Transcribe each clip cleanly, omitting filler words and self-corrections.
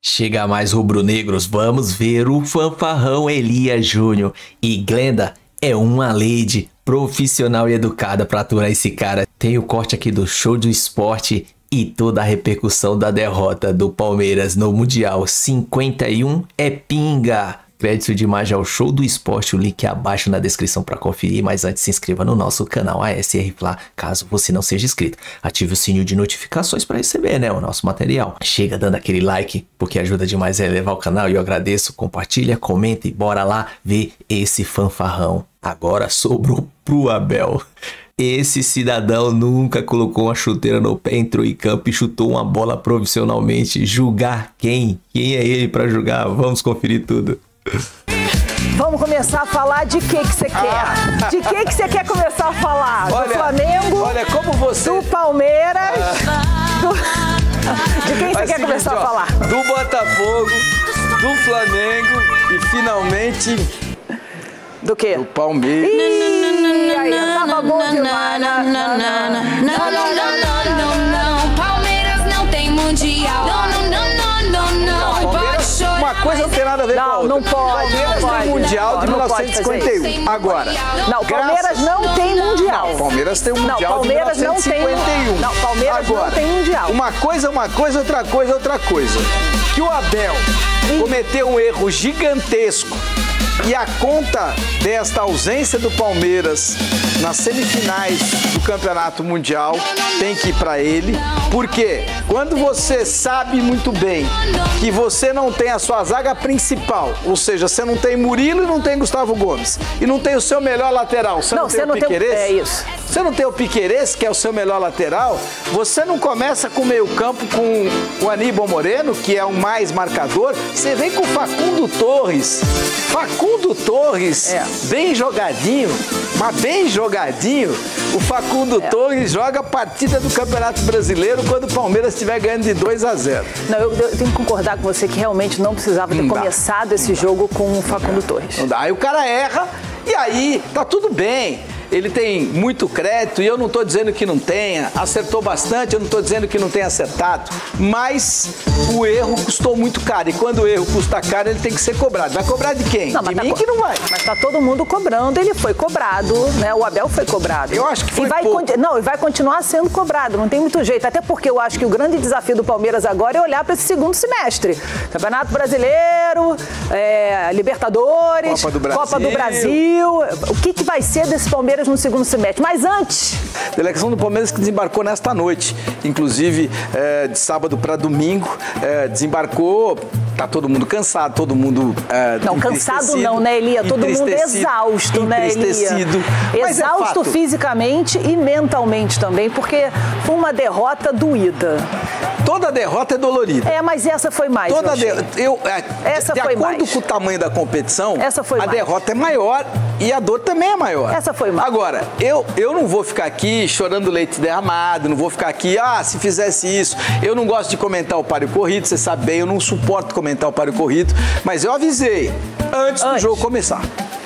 Chega mais rubro-negros, vamos ver o fanfarrão Elias Júnior. E Glenda é uma lady profissional e educada para aturar esse cara. Tem o corte aqui do Show do Esporte e toda a repercussão da derrota do Palmeiras no Mundial. 51 é pinga. Crédito de imagem ao Show do Esporte, o link abaixo na descrição para conferir, mas antes se inscreva no nosso canal ASR Fla, caso você não seja inscrito. Ative o sininho de notificações para receber, o nosso material. Chega dando aquele like, porque ajuda demais a elevar o canal e eu agradeço. Compartilha, comenta e bora lá ver esse fanfarrão. Agora sobrou pro Abel. Esse cidadão nunca colocou uma chuteira no pé, entrou em campo e chutou uma bola profissionalmente. Julgar quem? Quem é ele para julgar? Vamos conferir tudo. Vamos começar a falar de que você quer? De que você quer começar a falar? Do Flamengo? Olha, como você... Do Palmeiras? De quem você quer começar a falar? Do Botafogo, do Flamengo e finalmente... Do quê? Do Palmeiras. Ih, aí, tava bom demais. Não, Palmeiras não tem mundial. Uma coisa não tem nada a ver com a outra. Não pode. Palmeiras tem mundial de 1951. Agora. Não, Palmeiras não tem mundial. Não, Palmeiras tem um mundial de 1951. Não, Palmeiras não tem mundial. Uma coisa, outra coisa. Que o Abel cometeu um erro gigantesco. E a conta desta ausência do Palmeiras nas semifinais do Campeonato Mundial tem que ir para ele, porque quando você sabe muito bem que você não tem a sua zaga principal, ou seja, você não tem Murilo e não tem Gustavo Gomes, e não tem o seu melhor lateral, você não tem o Piquerez, é isso. Você não tem o Piquerez, que é o seu melhor lateral, você não começa com o meio-campo com o Aníbal Moreno, que é o mais marcador, você vem com o Facundo Torres. Facundo Torres, bem jogadinho, mas bem jogadinho, o Facundo Torres joga a partida do Campeonato Brasileiro quando o Palmeiras estiver ganhando de 2-0. Não, eu tenho que concordar com você que realmente não precisava ter começado esse jogo com o Facundo Torres. Não dá. Aí o cara erra e aí tá tudo bem. Ele tem muito crédito e eu não estou dizendo que não tenha, acertou bastante, eu não estou dizendo que não tenha acertado, mas o erro custou muito caro e quando o erro custa caro ele tem que ser cobrado. Vai cobrar de quem? De mim que não vai. Mas tá todo mundo cobrando, ele foi cobrado, O Abel foi cobrado. Eu acho que foi e vai continuar sendo cobrado, não tem muito jeito, até porque eu acho que o grande desafio do Palmeiras agora é olhar para esse segundo semestre. Campeonato Brasileiro, Libertadores, Copa do Brasil. O que vai ser desse Palmeiras no segundo semestre? Mas antes... Delegação do Palmeiras que desembarcou nesta noite, inclusive de sábado para domingo, desembarcou, tá todo mundo cansado, todo mundo não, cansado não, né, Elia? Todo mundo exausto, né, Elia? Exausto fisicamente e mentalmente também, porque foi uma derrota doída. Toda derrota é dolorida. Mas essa foi mais. De acordo com o tamanho da competição, a derrota é maior e a dor também é maior. Essa foi mais. Agora, eu não vou ficar aqui chorando leite derramado, não vou ficar aqui, se fizesse isso. Eu não gosto de comentar o páreo corrido, você sabe bem, eu não suporto comentar o páreo corrido, mas eu avisei antes do jogo começar.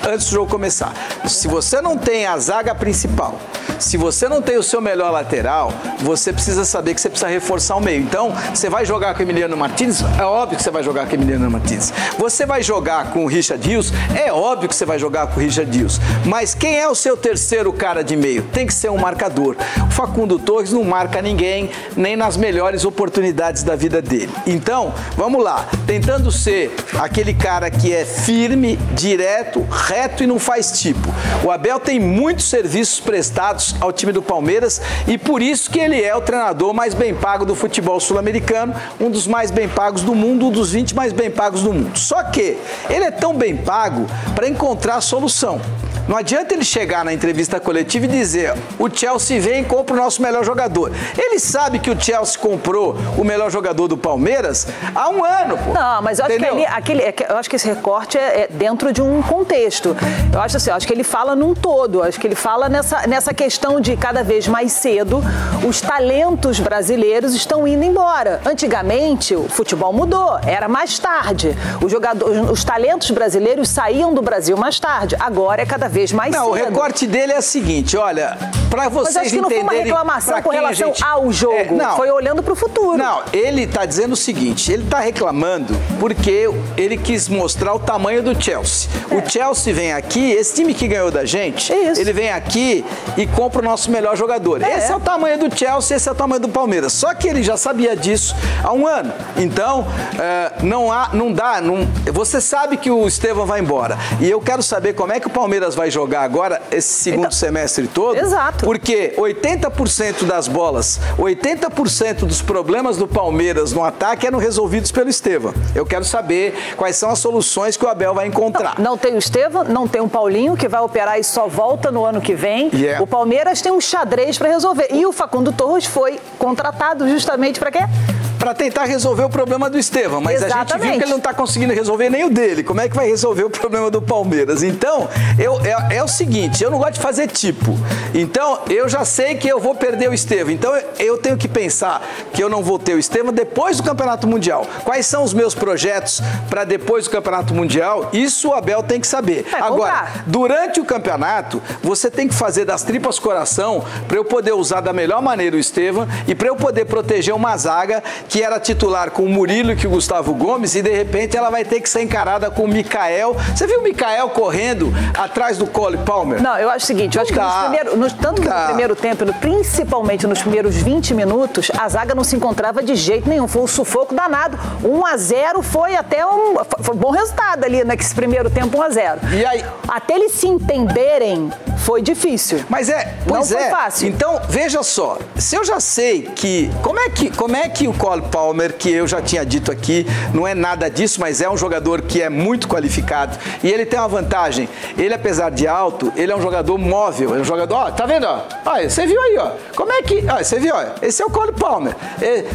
Antes do jogo começar. Se você não tem a zaga principal, se você não tem o seu melhor lateral, você precisa saber que você precisa reforçar o meio. Então, você vai jogar com o Emiliano Martins? É óbvio que você vai jogar com o Emiliano Martins. Você vai jogar com o Richard Rios? É óbvio que você vai jogar com o Richard Rios. Mas quem é o seu terceiro cara de meio? Tem que ser um marcador. O Facundo Torres não marca ninguém, nem nas melhores oportunidades da vida dele. Então, vamos lá. Tentando ser aquele cara que é firme, direto, reto e não faz tipo. O Abel tem muitos serviços prestados ao time do Palmeiras e por isso que ele é o treinador mais bem pago do futebol sul-americano, um dos mais bem pagos do mundo, um dos 20 mais bem pagos do mundo. Só que ele é tão bem pago para encontrar a solução. Não adianta ele chegar na entrevista coletiva e dizer: o Chelsea vem e compra o nosso melhor jogador. Ele sabe que o Chelsea comprou o melhor jogador do Palmeiras há um ano, pô. Não, mas eu acho que esse recorte é dentro de um contexto. Eu acho que ele fala num todo. Acho que ele fala nessa questão de cada vez mais cedo os talentos brasileiros estão indo embora. Antigamente o futebol mudou, era mais tarde. Os talentos brasileiros saíam do Brasil mais tarde. Agora é cada vez vez mais cedo. Não, o recorte dele é o seguinte, olha, para vocês entenderem... Mas acho que não foi uma reclamação com relação ao jogo, foi olhando para o futuro. Não, ele está dizendo o seguinte, ele está reclamando porque ele quis mostrar o tamanho do Chelsea. O Chelsea vem aqui, esse time que ganhou da gente, ele vem aqui e compra o nosso melhor jogador. Esse é o tamanho do Chelsea, esse é o tamanho do Palmeiras. Só que ele já sabia disso há um ano. Então, não dá. Você sabe que o Estevão vai embora. E eu quero saber como é que o Palmeiras vai jogar agora esse segundo semestre todo. Exato. Porque 80% das bolas, 80% dos problemas do Palmeiras no ataque eram resolvidos pelo Estevão. Eu quero saber quais são as soluções que o Abel vai encontrar. Não tem o Estevão, não tem o Paulinho, que vai operar e só volta no ano que vem. O Palmeiras tem um xadrez para resolver. E o Facundo Torres foi contratado justamente para quê? Para tentar resolver o problema do Estevão, mas Exatamente. A gente viu que ele não está conseguindo resolver nem o dele. Como é que vai resolver o problema do Palmeiras? Então, é o seguinte, eu não gosto de fazer tipo. Então, eu já sei que eu vou perder o Estevão. Então, eu tenho que pensar que eu não vou ter o Estevão depois do Campeonato Mundial. Quais são os meus projetos para depois do Campeonato Mundial? Isso o Abel tem que saber. Agora, durante o campeonato, você tem que fazer das tripas coração para eu poder usar da melhor maneira o Estevão e para eu poder proteger uma zaga que era titular com o Murilo e com o Gustavo Gomes, e de repente ela vai ter que ser encarada com o Mikael. Você viu o Mikael correndo atrás do Cole Palmer? Não, eu acho o seguinte, eu acho que tanto que no primeiro tempo, principalmente nos primeiros 20 minutos, a zaga não se encontrava de jeito nenhum, foi um sufoco danado. 1-0 foi até foi um bom resultado ali nesse primeiro tempo, 1-0. E aí? Até eles se entenderem, foi difícil. Mas não foi fácil. Então, veja só, se eu já sei que... Como é que o Cole Palmer, que eu já tinha dito aqui, não é nada disso, mas é um jogador que é muito qualificado e ele tem uma vantagem. Ele, apesar de alto, ele é um jogador móvel, é um jogador... Ó, tá vendo, ó? Olha, você viu aí, ó. Como é que... Ó, você viu, ó? Esse é o Cole Palmer.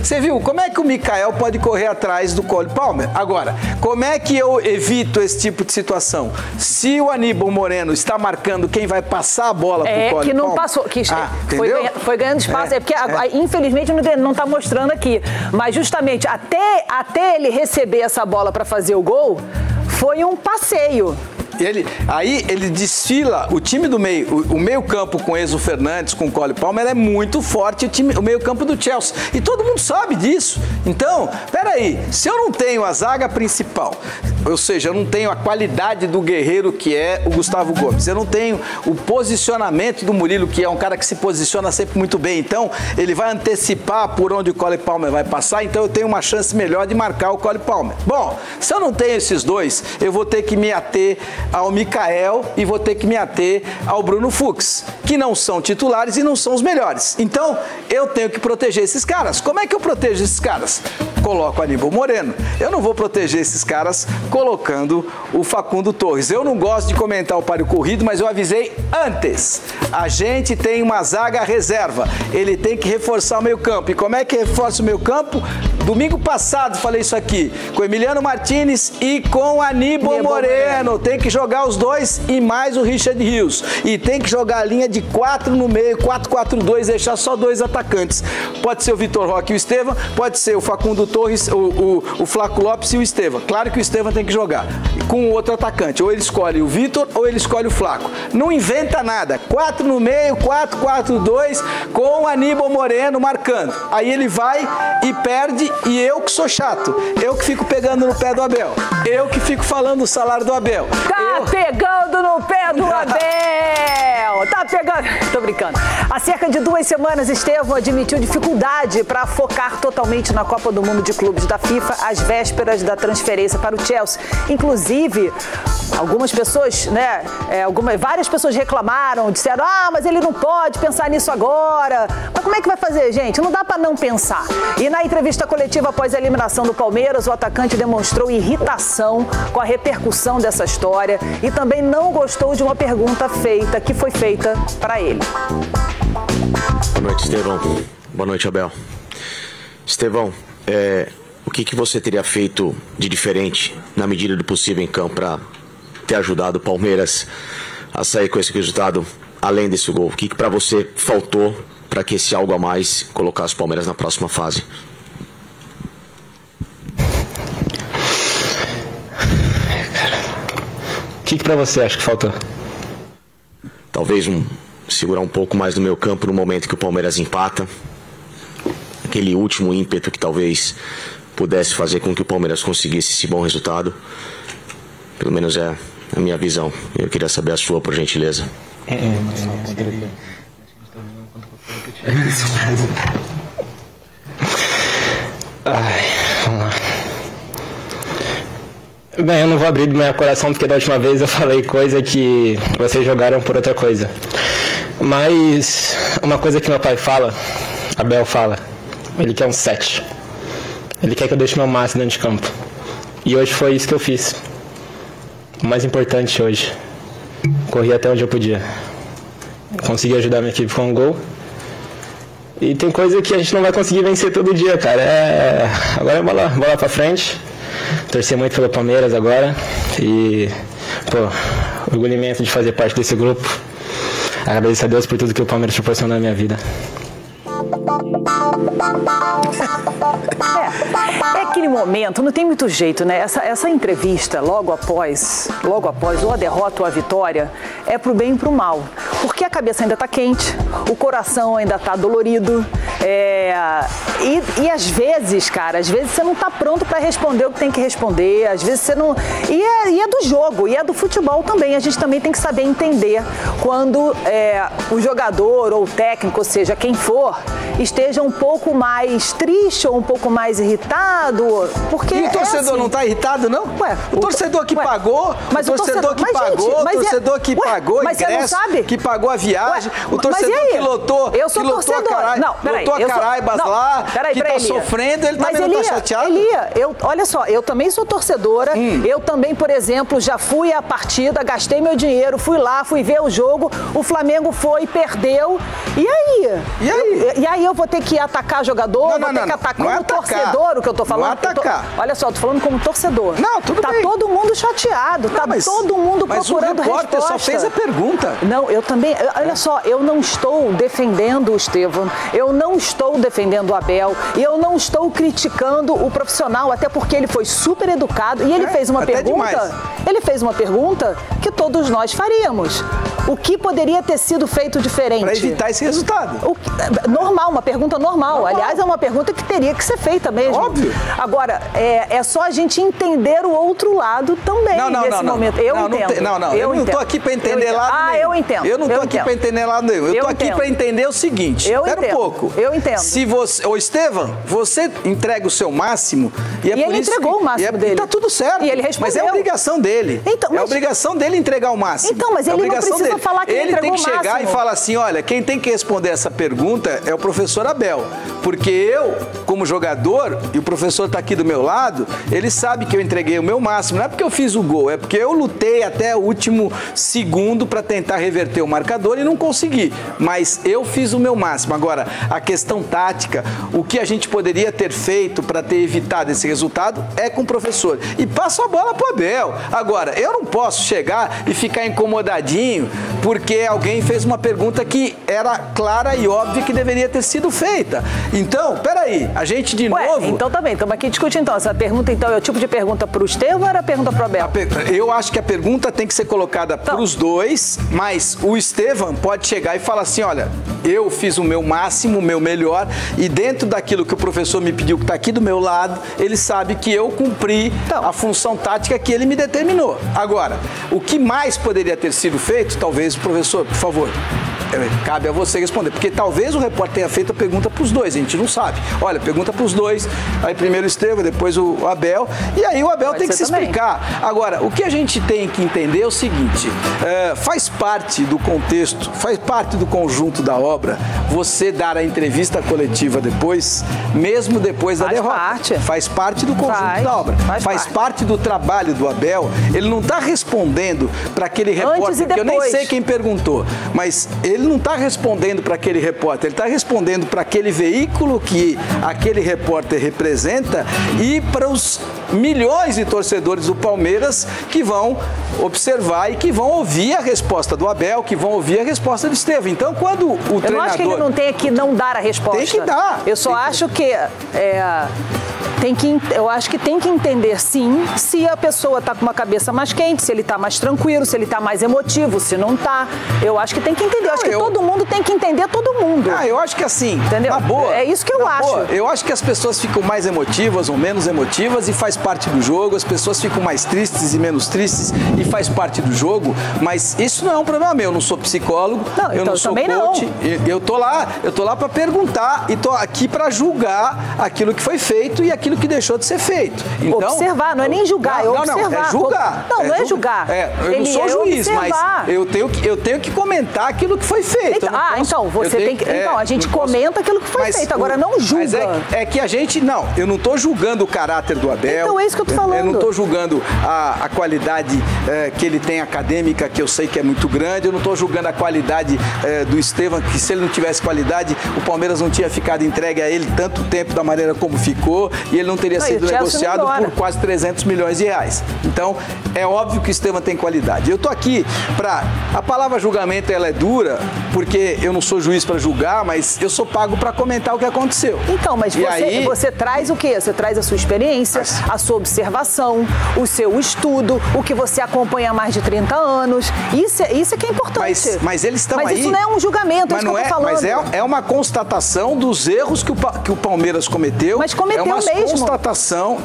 Você viu como é que o Mikael pode correr atrás do Cole Palmer? Agora, como é que eu evito esse tipo de situação? Se o Aníbal Moreno está marcando quem vai passar a bola pro Cole Palmer... que não passou, que foi ganhando espaço. Porque, infelizmente, não está mostrando aqui. Mas justamente até ele receber essa bola para fazer o gol, foi um passeio. Aí ele desfila o time do meio, o meio campo com Enzo Fernandes, com o Cole Palmer é muito forte, o meio campo do Chelsea. E todo mundo sabe disso. Então, peraí, se eu não tenho a zaga principal, ou seja, eu não tenho a qualidade do guerreiro que é o Gustavo Gomes, eu não tenho o posicionamento do Murilo, que é um cara que se posiciona sempre muito bem, então ele vai antecipar por onde o Cole Palmer vai passar, então eu tenho uma chance melhor de marcar o Cole Palmer. Bom, se eu não tenho esses dois, eu vou ter que me ater ao Mikael e vou ter que me ater ao Bruno Fux, que não são titulares e não são os melhores. Então, eu tenho que proteger esses caras. Como é que eu protejo esses caras? Coloco o Aníbal Moreno. Eu não vou proteger esses caras colocando o Facundo Torres. Eu não gosto de comentar o páreo corrido, mas eu avisei antes. A gente tem uma zaga reserva. Ele tem que reforçar o meio campo. E como é que reforça o meio campo? Domingo passado falei isso aqui, com Emiliano Martinez e com Aníbal Moreno. Tem que jogar os dois e mais o Richard Rios. E tem que jogar a linha de 4 no meio, 4-4-2, deixar só 2 atacantes. Pode ser o Vitor Roque e o Estevão, pode ser o Facundo Torres, o Flaco Lopes e o Estevão. Claro que o Estevão tem que jogar com o outro atacante. Ou ele escolhe o Vitor ou ele escolhe o Flaco. Não inventa nada. 4 no meio, 4-4-2 com o Aníbal Moreno marcando. Aí ele vai e perde. E eu que sou chato, eu que fico pegando no pé do Abel, eu que fico falando o salário do Abel. Pegando no pé do Abel! Tá pegando... Tô brincando. Há cerca de 2 semanas, Estevão admitiu dificuldade para focar totalmente na Copa do Mundo de Clubes da FIFA às vésperas da transferência para o Chelsea. Inclusive, algumas pessoas, várias pessoas reclamaram, disseram, mas ele não pode pensar nisso agora. Mas como é que vai fazer, gente? Não dá para não pensar. E na entrevista coletiva após a eliminação do Palmeiras, o atacante demonstrou irritação com a repercussão dessa história e também não gostou de uma pergunta que foi feita para ele. Boa noite, Estevão. Boa noite, Abel. Estevão, o que você teria feito de diferente, na medida do possível em campo, para ter ajudado o Palmeiras a sair com esse resultado, além desse gol? O que para você faltou para que esse algo a mais colocasse o Palmeiras na próxima fase? O que para você acha que faltou? talvez segurar um pouco mais no meu campo no momento que o Palmeiras empata. Aquele último ímpeto que talvez pudesse fazer com que o Palmeiras conseguisse esse bom resultado. Pelo menos é a minha visão. Eu queria saber a sua, por gentileza. Vamos lá. Bem, eu não vou abrir do meu coração porque da última vez eu falei coisa que vocês jogaram por outra coisa. Mas uma coisa que meu pai fala, Abel fala, ele quer um 7. Ele quer que eu deixe meu máximo dentro de campo. E hoje foi isso que eu fiz. O mais importante hoje. Corri até onde eu podia. Consegui ajudar minha equipe com um gol. E tem coisa que a gente não vai conseguir vencer todo dia, cara. Agora é bola pra frente. Torcer muito pelo Palmeiras agora. E, orgulho imenso de fazer parte desse grupo. Agradeço a Deus por tudo que o Palmeiras proporcionou na minha vida. É aquele momento, não tem muito jeito, né? Essa entrevista, logo após ou a derrota ou a vitória, é pro bem e pro mal. Porque a cabeça ainda tá quente, o coração ainda tá dolorido. E às vezes, cara, você não tá pronto para responder o que tem que responder. Às vezes você não... E é do jogo, e é do futebol também. A gente também tem que saber entender quando o jogador ou o técnico, ou seja, quem for, esteja um pouco mais triste ou um pouco mais irritado. Porque e o torcedor não tá irritado, não? O torcedor que pagou, o torcedor que pagou o ingresso, que pagou a viagem, o torcedor que lotou a Caraibas lá, que tá sofrendo, ele também não tá chateado? Elia, olha só, eu também sou torcedora, eu também, por exemplo, já fui à partida, gastei meu dinheiro, fui lá, fui ver o jogo, o Flamengo foi, perdeu, e aí? E aí eu vou ter que atacar jogador, vou ter que atacar como torcedor, o que eu tô falando? Não atacar. Olha só, eu tô falando como torcedor. Não, tudo bem. Tá todo mundo chateado, todo mundo procurando resposta. Mas o repórter só fez a pergunta. Não, eu também, olha só, eu não estou defendendo o Estevão, eu não estou defendendo o Abel, e eu não estou criticando o profissional, até porque ele foi super educado e ele fez uma pergunta. Ele fez uma pergunta que todos nós faríamos. O que poderia ter sido feito diferente? Para evitar esse resultado. Normal, uma pergunta normal. Aliás, é uma pergunta que teria que ser feita mesmo. Óbvio. Agora, é só a gente entender o outro lado também nesse momento. Eu não estou aqui para entender lado nenhum. Eu entendo. Eu não estou aqui para entender lado nenhum. Eu estou aqui para entender o seguinte. Espera um pouco. Eu entendo. Se você, Estevão, você entrega o seu máximo e é por ele isso entregou o máximo dele. Tá tudo certo. E ele respondeu. Mas é obrigação dele. Então, é obrigação dele entregar o máximo. Então, mas ele não precisa falar que ele tem que chegar e falar assim, olha, quem tem que responder essa pergunta é o professor Abel. Porque eu, como jogador, e o professor está aqui do meu lado, ele sabe que eu entreguei o meu máximo. Não é porque eu fiz o gol, é porque eu lutei até o último segundo para tentar reverter o marcador e não consegui. Mas eu fiz o meu máximo. Agora, a questão tática, o que a gente poderia ter feito para ter evitado esse resultado é com o professor. E passo a bola pro Abel. Agora, eu não posso chegar e ficar incomodadinho porque alguém fez uma pergunta que era clara e óbvia que deveria ter sido feita. Então, peraí, a gente de novo... Então tá bem, estamos aqui discutindo então. Essa pergunta então é o tipo de pergunta pro Estevão ou era pergunta pro Abel? Eu acho que a pergunta tem que ser colocada pros dois, mas o Estevão pode chegar e falar assim, olha, eu fiz o meu máximo, o meu melhor, e dentro daquilo que o professor me pediu, que está aqui do meu lado, ele sabe que eu cumpri a função tática que ele me determinou. Agora, o que mais poderia ter sido feito, talvez, professor, por favor, cabe a você responder, porque talvez o repórter tenha feito a pergunta para os dois, a gente não sabe. Olha, pergunta para os dois, aí primeiro o Estevão, depois o Abel, e aí o Abel tem que se explicar. Agora, o que a gente tem que entender é o seguinte, faz parte do contexto, faz parte do conjunto da obra, você dar a entrevista coletiva depois, mesmo depois da derrota. Faz parte do conjunto da obra. Faz parte do trabalho do Abel. Ele não está respondendo para aquele repórter, que eu nem sei quem perguntou, mas ele não está respondendo para aquele repórter, ele está respondendo para aquele veículo que aquele repórter representa e para os milhões de torcedores do Palmeiras que vão observar e que vão ouvir a resposta do Abel, que vão ouvir a resposta do Estevão. Então, quando o treinador... Eu não acho que ele não tenha que não dar a resposta. Tem que dar. Eu só acho que eu acho que tem que entender, sim, se a pessoa está com uma cabeça mais quente, se ele está mais tranquilo, se ele está mais emotivo, se não está. Eu acho que tem que entender. Eu acho que todo mundo tem que entender todo mundo. Eu acho que assim, entendeu? Na boa. É isso que eu acho. Boa, eu acho que as pessoas ficam mais emotivas ou menos emotivas e faz parte do jogo. As pessoas ficam mais tristes e menos tristes e faz parte do jogo. Mas isso não é um problema meu. Eu não sou psicólogo, não, eu não sou coach. Não. Eu tô lá para perguntar e tô aqui para julgar aquilo que foi feito e aquilo que deixou de ser feito. Então, observar, não é nem julgar, é observar. Não, é julgar. Não é julgar. Eu não sou juiz, mas eu tenho que comentar aquilo que foi feito. Então, você tem que. Então, a gente comenta aquilo que foi feito, agora não julga. Mas é que a gente. Não, eu não estou julgando o caráter do Abel. Então, é isso que eu tô falando. Eu não estou julgando a qualidade que ele tem acadêmica, que eu sei que é muito grande. Eu não estou julgando a qualidade do Estevão, que se ele não tivesse qualidade, o Palmeiras não tinha ficado entregue a ele tanto tempo da maneira como ficou e ele não teria sido negociado por quase 300 milhões de reais. Então, é óbvio que o Estevão tem qualidade. Eu estou aqui para... A palavra julgamento, ela é dura, porque eu não sou juiz para julgar, mas eu sou pago para comentar o que aconteceu. Então, mas você traz o quê? Você traz a sua experiência, a sua observação, o seu estudo, o que você acompanha há mais de 30 anos. Isso é que é importante. Mas eles estão aí... Mas isso não é um julgamento, é isso que eu tô falando. Mas é uma constatação dos erros que o Palmeiras cometeu. Mas cometeu mesmo.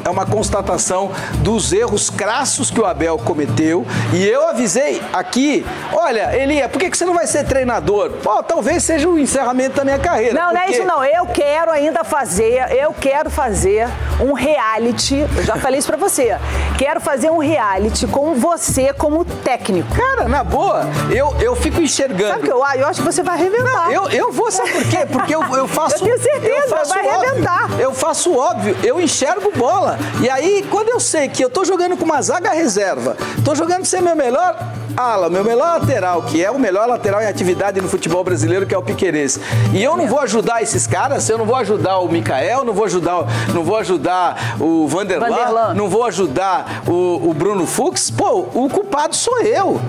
É uma constatação dos erros crassos que o Abel cometeu. E eu avisei aqui, olha, Elia, por que você não vai ser treinador? Pô, talvez seja o encerramento da minha carreira. Não, não é isso não. Eu quero fazer um reality, eu já falei isso pra você, quero fazer um reality com você como técnico. Cara, na boa, eu fico enxergando. Sabe o que eu acho que você vai arrebentar. Não, eu vou, sabe por quê? Porque eu faço... Eu tenho certeza, vai arrebentar. Eu faço óbvio, eu enxergo bola. E aí, quando eu sei que eu tô jogando com uma zaga reserva, tô jogando sem meu melhor ala, meu melhor lateral, que é o melhor lateral em atividade no futebol brasileiro, que é o Piquerez. E eu não vou ajudar esses caras, eu não vou ajudar o Mikael, não vou ajudar o Vanderlan, não vou ajudar o Bruno Fux. Pô, o culpado sou eu.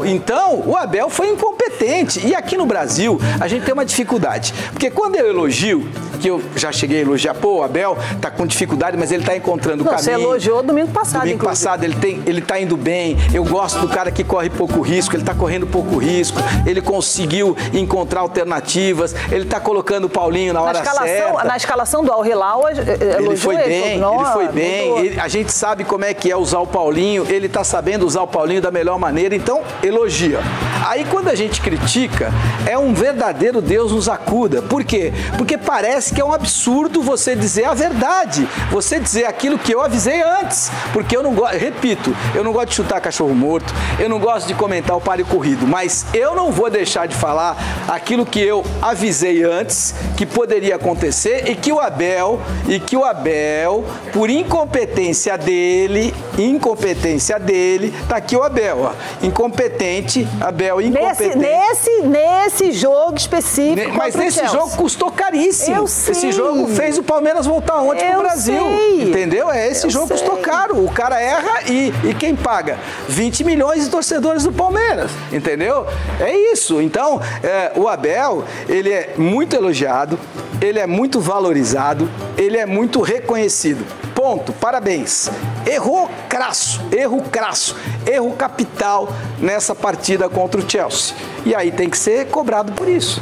Então, o Abel foi incompetente. E aqui no Brasil, a gente tem uma dificuldade. Porque quando eu elogio, que eu já cheguei a elogiar, pô, o Abel tá com dificuldade, mas ele tá encontrando o caminho. Você elogiou domingo passado, Domingo passado, ele tá indo bem. Eu gosto do cara que corre pouco risco, ele tá correndo pouco risco, ele conseguiu encontrar alternativas, ele tá colocando o Paulinho na hora certa. Na escalação do Al Hilal, ele foi bem, a gente sabe como é que é usar o Paulinho, ele tá sabendo usar o Paulinho da melhor maneira, então elogia. Aí quando a gente critica, é um verdadeiro Deus nos acuda. Por quê? Porque parece que é um absurdo você dizer a verdade, você dizer aquilo que eu avisei antes, porque eu não gosto, repito, eu não gosto de chutar cachorro morto, eu não gosto de comentar o páreo corrido, mas eu não vou deixar de falar aquilo que eu avisei antes, que poderia acontecer e que o Abel, por incompetência dele, tá aqui o Abel, ó, incompetente, Abel incompetente. Nesse jogo específico. Mas nesse jogo custou caríssimo. Eu sei. Esse jogo fez o Palmeiras voltar ontem pro Brasil. Sei. Entendeu? Esse jogo custou caro. O cara erra e quem paga? 20 milhões de torcedores do Palmeiras. Entendeu? É isso. Então, o Abel, ele é muito elogiado, ele é muito valorizado, ele é muito reconhecido. Ponto. Parabéns. Erro crasso, erro capital nessa partida contra o Chelsea. E aí tem que ser cobrado por isso.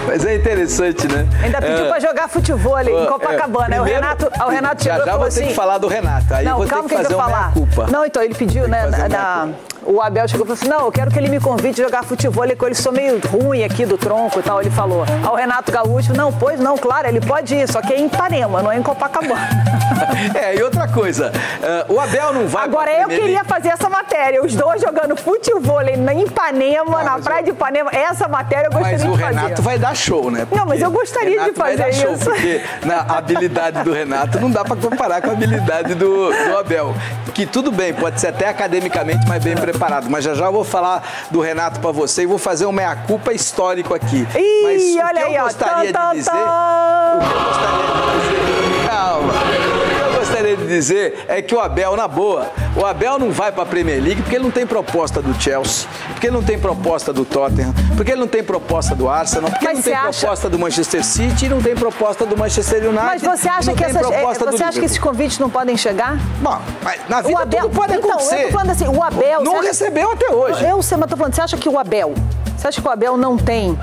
Mas é interessante, né? Ainda pediu pra jogar futebol ali em Copacabana. Primeiro, o Renato chegou já vou ter que falar do Renato. Aí não, vou ter que fazer uma meia-culpa. Não, então ele pediu, né? O Abel chegou e falou assim, não, eu quero que ele me convide a jogar futebol com ele, sou meio ruim aqui do tronco e tal, ele falou. Ao Renato Gaúcho, não, claro, ele pode ir, só que é em Ipanema, não é em Copacabana. E outra coisa, o Abel não vai... Agora, eu queria fazer essa matéria, os dois jogando futebol em Ipanema, na praia de Ipanema, essa matéria eu gostaria de fazer. Mas o Renato vai dar show, né? Não, mas eu gostaria de fazer isso. Show, porque a habilidade do Renato não dá pra comparar com a habilidade do Abel, que tudo bem, pode ser até academicamente mais bem preparado, mas já eu vou falar do Renato pra você e vou fazer um meia-culpa histórico aqui. Mas olha aí, ó. Calma. O que eu gostaria de dizer é que o Abel, na boa, o Abel não vai para a Premier League porque ele não tem proposta do Chelsea, porque ele não tem proposta do Tottenham, porque ele não tem proposta do Arsenal, porque ele não tem proposta do Manchester City e não tem proposta do Manchester United. Mas você acha que esses convites não podem chegar? Bom, mas na vida tudo pode acontecer. Eu tô falando assim, o Abel... Não recebeu até hoje. Eu sei, mas tô falando, você acha que o Abel... Você acha que o Abel não tem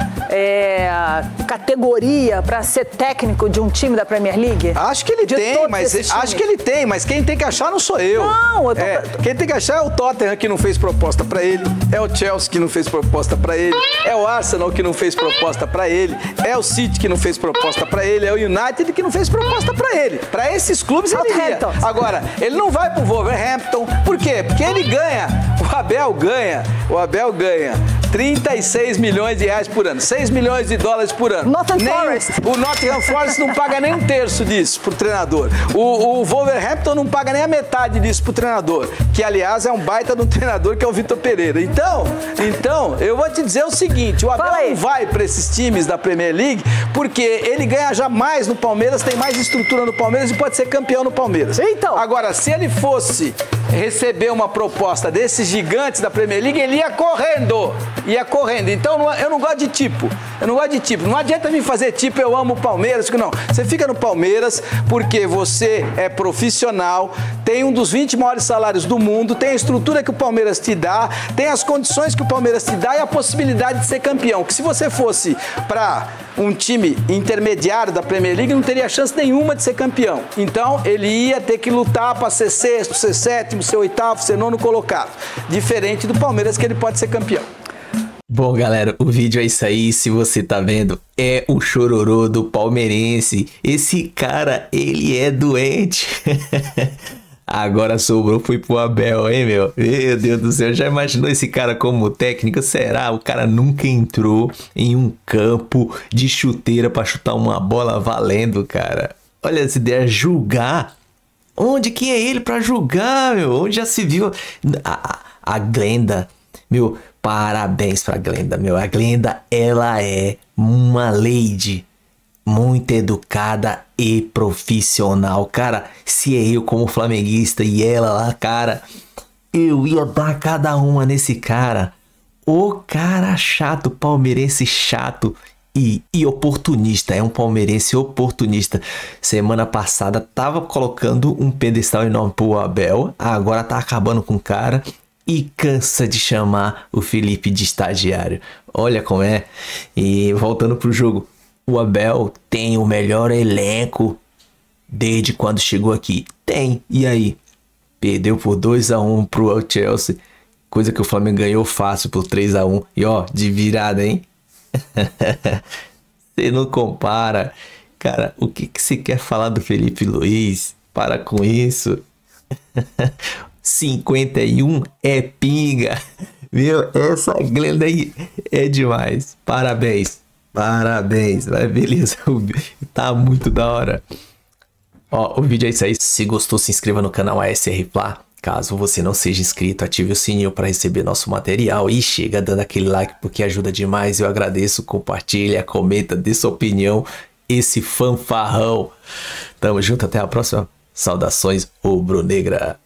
categoria para ser técnico de um time da Premier League? Acho que ele tem, mas quem tem que achar não sou eu. Não, eu tô... Quem tem que achar é o Tottenham que não fez proposta para ele, é o Chelsea que não fez proposta para ele, é o Arsenal que não fez proposta para ele, é o City que não fez proposta para ele, é o United que não fez proposta para ele. Para esses clubes ele iria. Agora, ele não vai pro Wolverhampton. Por quê? Porque ele ganha. O Abel ganha 36 milhões de reais por ano, 6 milhões de dólares por ano. O Nottingham Forest não paga nem um terço disso pro treinador. O Wolverhampton não paga nem a metade disso pro treinador, que aliás é um baita de um treinador que é o Vitor Pereira. Então, eu vou te dizer o seguinte, o Abel não vai para esses times da Premier League porque ele ganha já mais no Palmeiras, tem mais estrutura no Palmeiras e pode ser campeão no Palmeiras. Então. Agora, se ele fosse receber uma proposta desses gigantes da Premier League, ele ia correndo. Então, eu não gosto de tipo. Não adianta me fazer tipo, eu amo o Palmeiras. Não. Você fica no Palmeiras porque você é profissional, tem um dos 20 maiores salários do mundo, tem a estrutura que o Palmeiras te dá, tem as condições que o Palmeiras te dá e a possibilidade de ser campeão. Que se você fosse para um time intermediário da Premier League, não teria chance nenhuma de ser campeão. Então, ele ia ter que lutar para ser sexto, ser sétimo, ser oitavo, ser nono colocado. Diferente do Palmeiras, que ele pode ser campeão. Bom, galera, o vídeo é isso aí. Se você tá vendo, é o chororô do palmeirense. Esse cara, ele é doente. Agora sobrou, foi pro Abel, hein, meu? Meu Deus do céu, já imaginou esse cara como técnico? Será? O cara nunca entrou em um campo de chuteira pra chutar uma bola valendo, cara. Olha essa ideia, julgar. Onde que é ele pra julgar, meu? Onde já se viu? A Glenda, meu, parabéns pra Glenda, meu. A Glenda, ela é uma lady muito educada e profissional. Cara, se é eu como flamenguista e ela lá, cara, eu ia dar cada uma nesse cara. O cara chato, palmeirense chato e oportunista. É um palmeirense oportunista. Semana passada tava colocando um pedestal enorme pro Abel, agora tá acabando com o cara e cansa de chamar o Felipe de estagiário. Olha como é. E voltando pro jogo, o Abel tem o melhor elenco desde quando chegou aqui. Tem. E aí? Perdeu por 2-1 pro Chelsea. Coisa que o Flamengo ganhou fácil por 3-1. E ó, de virada, hein? Você não compara. Cara, o que você quer falar do Felipe Luiz? Para com isso. 51 é pinga. Meu, essa Glenda aí é demais. Parabéns. Parabéns. Vai, beleza. Tá muito da hora. Ó, o vídeo é isso aí. Se gostou, se inscreva no canal ASR Plá. Caso você não seja inscrito, ative o sininho para receber nosso material e chega dando aquele like porque ajuda demais. Eu agradeço, compartilha, comenta, dê sua opinião. Esse fanfarrão. Tamo junto, até a próxima. Saudações, rubro-negra.